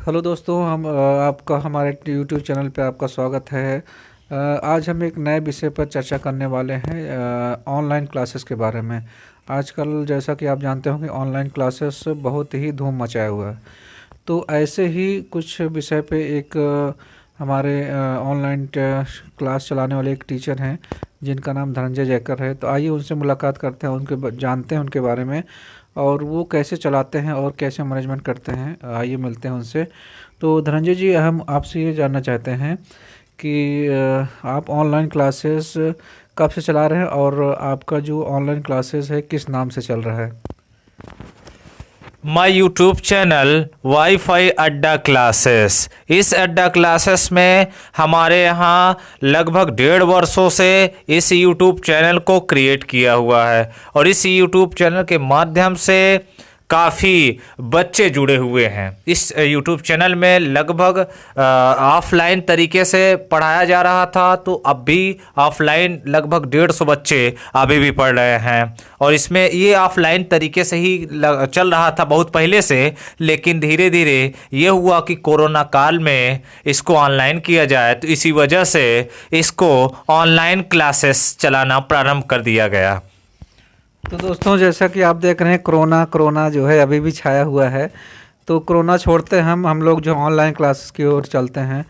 Hello दोस्तों, हम आपका हमारे यूट्यूब चैनल पे आपका स्वागत है। आज हम एक नए विषय पर चर्चा करने वाले हैं, ऑनलाइन क्लासेस के बारे में। आजकल जैसा कि आप जानते होंगे, ऑनलाइन क्लासेस बहुत ही धूम मचाया हुआ है। तो ऐसे ही कुछ विषय पे एक हमारे ऑनलाइन क्लास चलाने वाले एक टीचर हैं जिनका नाम धनंजय जयकर है। तो आइए उनसे मुलाकात करते हैं, जानते हैं उनके बारे में और वो कैसे चलाते हैं और कैसे मैनेजमेंट करते हैं। आइए मिलते हैं उनसे। तो धनंजय जी, हम आपसे ये जानना चाहते हैं कि आप ऑनलाइन क्लासेस कब से चला रहे हैं और आपका जो ऑनलाइन क्लासेस है किस नाम से चल रहा है। माई यूट्यूब चैनल वाईफाई अड्डा क्लासेस। इस अड्डा क्लासेस में हमारे यहाँ लगभग 1.5 वर्षों से इस यूट्यूब चैनल को क्रिएट किया हुआ है और इस यूट्यूब चैनल के माध्यम से काफ़ी बच्चे जुड़े हुए हैं। इस यूट्यूब चैनल में लगभग ऑफलाइन तरीके से पढ़ाया जा रहा था, तो अब भी ऑफलाइन लगभग 150 बच्चे अभी भी पढ़ रहे हैं। और इसमें ये ऑफलाइन तरीके से ही चल रहा था बहुत पहले से, लेकिन धीरे धीरे ये हुआ कि कोरोना काल में इसको ऑनलाइन किया जाए, तो इसी वजह से इसको ऑनलाइन क्लासेस चलाना प्रारंभ कर दिया गया। तो दोस्तों, जैसा कि आप देख रहे हैं, कोरोना जो है अभी भी छाया हुआ है। तो कोरोना छोड़ते हम लोग जो ऑनलाइन क्लासेस की ओर चलते हैं।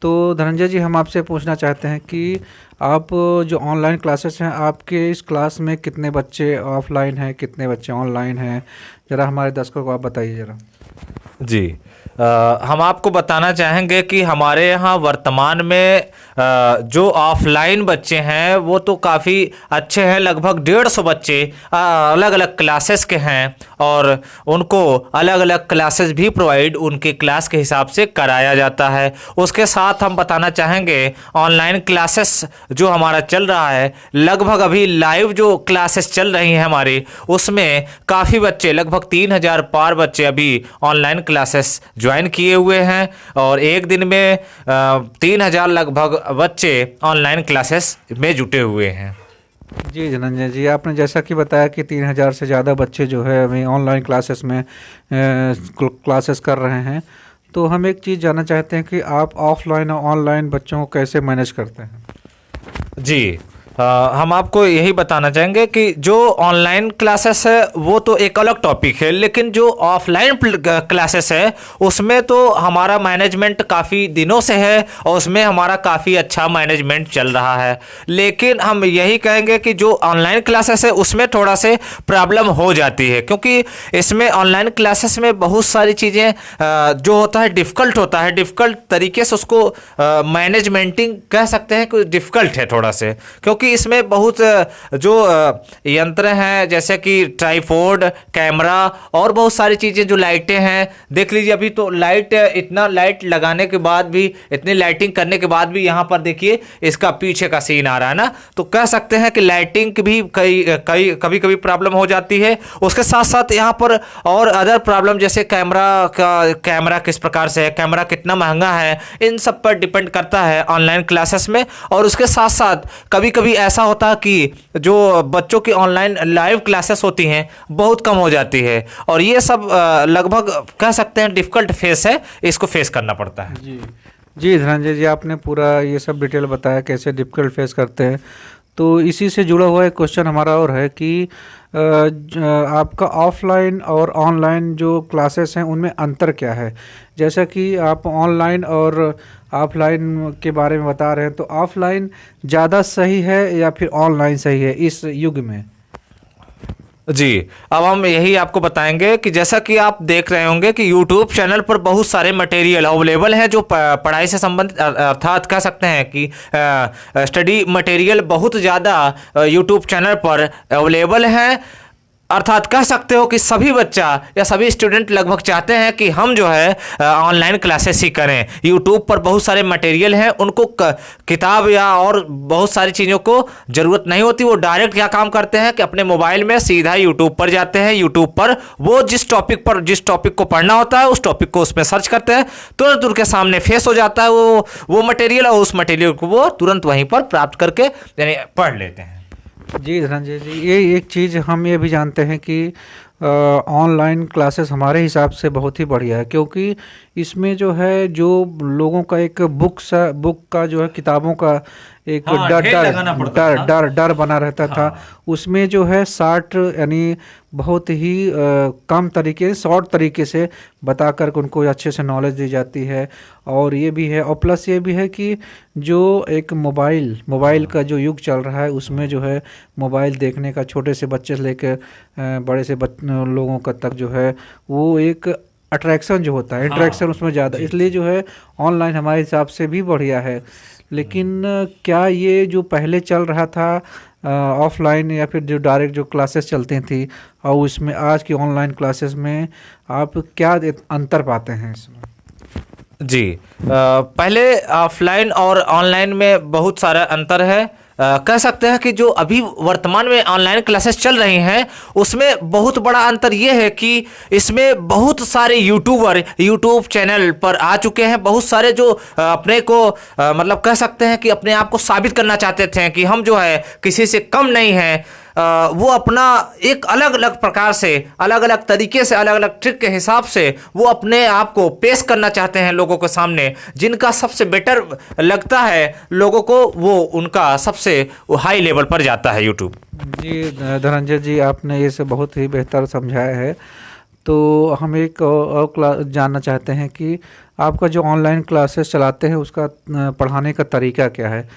तो धनंजय जी, हम आपसे पूछना चाहते हैं कि आप जो ऑनलाइन क्लासेस हैं, आपके इस क्लास में कितने बच्चे ऑफलाइन हैं, कितने बच्चे ऑनलाइन हैं, ज़रा हमारे दर्शकों को आप बताइए ज़रा। जी, हम आपको बताना चाहेंगे कि हमारे यहाँ वर्तमान में जो ऑफलाइन बच्चे हैं वो तो काफ़ी अच्छे हैं। लगभग 150 बच्चे अलग अलग क्लासेस के हैं और उनको अलग अलग क्लासेस भी प्रोवाइड उनके क्लास के हिसाब से कराया जाता है। उसके साथ हम बताना चाहेंगे ऑनलाइन क्लासेस जो हमारा चल रहा है, लगभग अभी लाइव जो क्लासेस चल रही हैं हमारी, उसमें काफ़ी बच्चे, लगभग 3000 पार बच्चे अभी ऑनलाइन क्लासेस ज्वाइन किए हुए हैं और एक दिन में 3000 लगभग बच्चे ऑनलाइन क्लासेस में जुटे हुए हैं। जी धनंजय जी, आपने जैसा कि बताया कि 3000 से ज़्यादा बच्चे जो है अभी ऑनलाइन क्लासेस में क्लासेस कर रहे हैं। तो हम एक चीज़ जानना चाहते हैं कि आप ऑफलाइन और ऑनलाइन बच्चों को कैसे मैनेज करते हैं। जी, हम आपको यही बताना चाहेंगे कि जो ऑनलाइन क्लासेस है वो तो एक अलग टॉपिक है, लेकिन जो ऑफलाइन क्लासेस है उसमें तो हमारा मैनेजमेंट काफ़ी दिनों से है और उसमें हमारा काफ़ी अच्छा मैनेजमेंट चल रहा है। लेकिन हम यही कहेंगे कि जो ऑनलाइन क्लासेस है उसमें थोड़ा से प्रॉब्लम हो जाती है, क्योंकि इसमें ऑनलाइन क्लासेस में बहुत सारी चीज़ें जो होता है डिफ़िकल्ट होता है। डिफ़िकल्ट तरीके से उसको मैनेजमेंटिंग कह सकते हैं कि डिफ़िकल्ट है थोड़ा से, क्योंकि इसमें बहुत जो यंत्र हैं जैसे कि ट्राइपॉड, कैमरा और बहुत सारी चीज़ें, जो लाइटें हैं, देख लीजिए अभी तो लाइट, इतना लाइट लगाने के बाद भी, इतनी लाइटिंग करने के बाद भी यहाँ पर देखिए इसका पीछे का सीन आ रहा है ना, तो कह सकते हैं कि लाइटिंग की भी कभी कभी प्रॉब्लम हो जाती है। उसके साथ साथ यहाँ पर और अदर प्रॉब्लम जैसे कैमरा किस प्रकार से है, कैमरा कितना महंगा है, इन सब पर डिपेंड करता है ऑनलाइन क्लासेस में। और उसके साथ साथ कभी कभी ऐसा होता है कि जो बच्चों की ऑनलाइन लाइव क्लासेस होती हैं बहुत कम हो जाती है, और ये सब लगभग कह सकते हैं डिफ़िकल्ट फेस है, इसको फेस करना पड़ता है। जी धनंजय जी, आपने पूरा ये सब डिटेल बताया कैसे डिफ़िकल्ट फेस करते हैं। तो इसी से जुड़ा हुआ एक क्वेश्चन हमारा और है कि आपका ऑफलाइन और ऑनलाइन जो क्लासेस हैं उनमें अंतर क्या है। जैसा कि आप ऑनलाइन और ऑफलाइन के बारे में बता रहे हैं, तो ऑफलाइन ज़्यादा सही है या फिर ऑनलाइन सही है इस युग में। जी, अब हम यही आपको बताएंगे कि जैसा कि आप देख रहे होंगे कि YouTube चैनल पर बहुत सारे मटेरियल अवेलेबल हैं जो पढ़ाई से संबंधित, अर्थात कह सकते हैं कि स्टडी मटेरियल बहुत ज़्यादा YouTube चैनल पर अवेलेबल हैं। अर्थात कह सकते हो कि सभी बच्चा या सभी स्टूडेंट लगभग चाहते हैं कि हम जो है ऑनलाइन क्लासेस ही करें। यूट्यूब पर बहुत सारे मटेरियल हैं, उनको किताब या और बहुत सारी चीज़ों को ज़रूरत नहीं होती। वो डायरेक्ट क्या काम करते हैं कि अपने मोबाइल में सीधा यूट्यूब पर जाते हैं। यूट्यूब पर वो जिस टॉपिक को पढ़ना होता है उस टॉपिक को उसमें सर्च करते हैं, तुरंत उनके सामने फेस हो जाता है वो मटेरियल, और उस मटेरियल को वो तुरंत वहीं पर प्राप्त करके यानी पढ़ लेते हैं। जी धनंजय जी, ये एक चीज़ हम ये भी जानते हैं कि ऑनलाइन क्लासेस हमारे हिसाब से बहुत ही बढ़िया है, क्योंकि इसमें जो है जो लोगों का एक बुक का जो है किताबों का एक हाँ, डर ढेर डर लगाना पड़ता डर था। डर डर बना रहता था। हाँ उसमें जो है शार्ट यानी बहुत ही कम तरीके शॉर्ट तरीके से बता कर के उनको अच्छे से नॉलेज दी जाती है। और ये भी है, और प्लस ये भी है कि जो एक मोबाइल का जो युग चल रहा है उसमें जो है मोबाइल देखने का छोटे से बच्चे से लेकर बड़े से लोगों का तक जो है वो एक अट्रैक्शन जो होता है, इंटरेक्शन हाँ उसमें ज़्यादा, जी इसलिए जो है ऑनलाइन हमारे हिसाब से भी बढ़िया है। लेकिन क्या ये जो पहले चल रहा था ऑफलाइन या फिर जो डायरेक्ट जो क्लासेस चलती थी और उसमें आज की ऑनलाइन क्लासेस में आप क्या अंतर पाते हैं इसमें? जी। पहले ऑफलाइन और ऑनलाइन में बहुत सारा अंतर है। कह सकते हैं कि जो अभी वर्तमान में ऑनलाइन क्लासेस चल रही हैं उसमें बहुत बड़ा अंतर ये है कि इसमें बहुत सारे यूट्यूबर यूट्यूब चैनल पर आ चुके हैं। बहुत सारे जो अपने को मतलब कह सकते हैं कि अपने आप को साबित करना चाहते थे कि हम जो है किसी से कम नहीं हैं। वो अपना एक अलग अलग प्रकार से अलग अलग तरीके से अलग अलग ट्रिक के हिसाब से वो अपने आप को पेश करना चाहते हैं लोगों के सामने। जिनका सबसे बेटर लगता है लोगों को वो उनका सबसे हाई लेवल पर जाता है यूट्यूब। जी धनंजय जी, आपने ये सब बहुत ही बेहतर समझाया है। तो हम एक और क्लास जानना चाहते हैं कि आपका जो ऑनलाइन क्लासेस चलाते हैं उसका पढ़ाने का तरीका क्या है,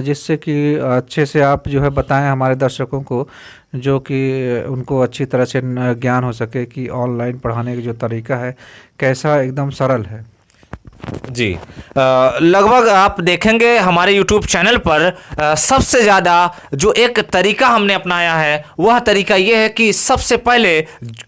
जिससे कि अच्छे से आप जो है बताएं हमारे दर्शकों को, जो कि उनको अच्छी तरह से ज्ञान हो सके कि ऑनलाइन पढ़ाने का जो तरीका है कैसा एकदम सरल है। जी। लगभग आप देखेंगे हमारे YouTube चैनल पर सबसे ज़्यादा जो एक तरीका हमने अपनाया है वह तरीका ये है कि सबसे पहले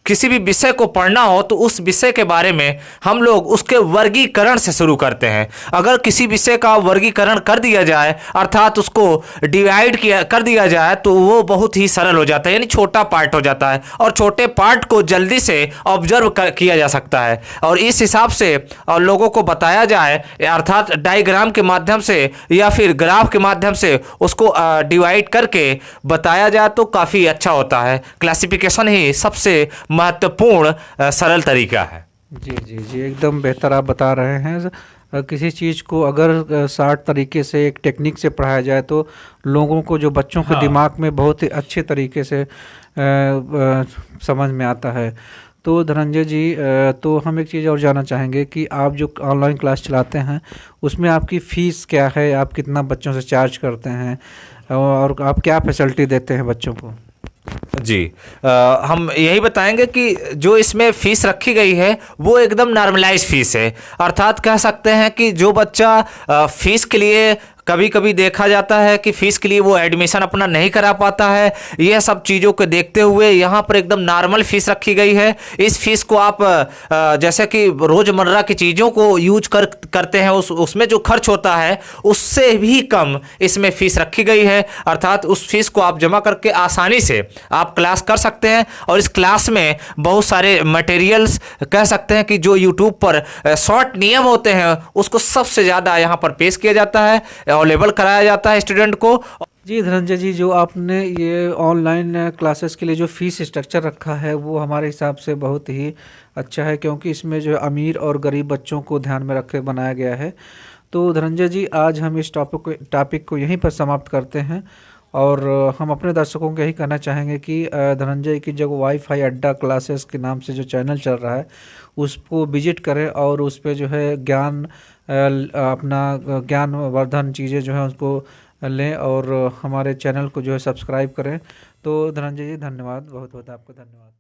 किसी भी विषय को पढ़ना हो तो उस विषय के बारे में हम लोग उसके वर्गीकरण से शुरू करते हैं। अगर किसी विषय का वर्गीकरण कर दिया जाए अर्थात उसको डिवाइड कर दिया जाए तो वो बहुत ही सरल हो जाता है, यानी छोटा पार्ट हो जाता है और छोटे पार्ट को जल्दी से ऑब्जर्व किया जा सकता है। और इस हिसाब से लोगों को बताया जाए अर्थात डायग्राम के माध्यम से या फिर ग्राफ के माध्यम से उसको डिवाइड करके बताया जाए तो काफ़ी अच्छा होता है। क्लासिफिकेशन ही सबसे महत्वपूर्ण सरल तरीका है। जी जी जी, एकदम बेहतर आप बता रहे हैं। किसी चीज़ को अगर शार्ट तरीके से एक टेक्निक से पढ़ाया जाए तो लोगों को, जो बच्चों के हाँ दिमाग में बहुत ही अच्छे तरीके से समझ में आता है। तो धनंजय जी, तो हम एक चीज़ और जानना चाहेंगे कि आप जो ऑनलाइन क्लास चलाते हैं उसमें आपकी फ़ीस क्या है, आप कितना बच्चों से चार्ज करते हैं और आप क्या फैसिलिटी देते हैं बच्चों को? जी। हम यही बताएंगे कि जो इसमें फीस रखी गई है वो एकदम नॉर्मलाइज फीस है। अर्थात कह सकते हैं कि जो बच्चा फीस के लिए कभी कभी देखा जाता है कि फीस के लिए वो एडमिशन अपना नहीं करा पाता है, यह सब चीज़ों को देखते हुए यहाँ पर एकदम नॉर्मल फीस रखी गई है। इस फीस को आप जैसे कि रोज़मर्रा की चीज़ों को यूज करते हैं उसमें जो खर्च होता है उससे भी कम इसमें फीस रखी गई है। अर्थात उस फीस को आप जमा करके आसानी से आप क्लास कर सकते हैं। और इस क्लास में बहुत सारे मटेरियल्स कह सकते हैं कि जो यूट्यूब पर शॉर्ट नियम होते हैं उसको सबसे ज़्यादा यहाँ पर पेश किया जाता है, अवेलेबल कराया जाता है स्टूडेंट को। जी धनंजय जी, जो आपने ये ऑनलाइन क्लासेस के लिए जो फीस स्ट्रक्चर रखा है वो हमारे हिसाब से बहुत ही अच्छा है, क्योंकि इसमें जो अमीर और गरीब बच्चों को ध्यान में रख के बनाया गया है। तो धनंजय जी, आज हम इस टॉपिक को यहीं पर समाप्त करते हैं और हम अपने दर्शकों को यही कहना चाहेंगे कि धनंजय की जो वाईफाई अड्डा क्लासेस के नाम से जो चैनल चल रहा है उसको विजिट करें और उस पर जो है अपना ज्ञानवर्धन चीज़ें जो है उसको लें और हमारे चैनल को जो है सब्सक्राइब करें। तो धनंजय जी धन्यवाद, बहुत बहुत आपका धन्यवाद।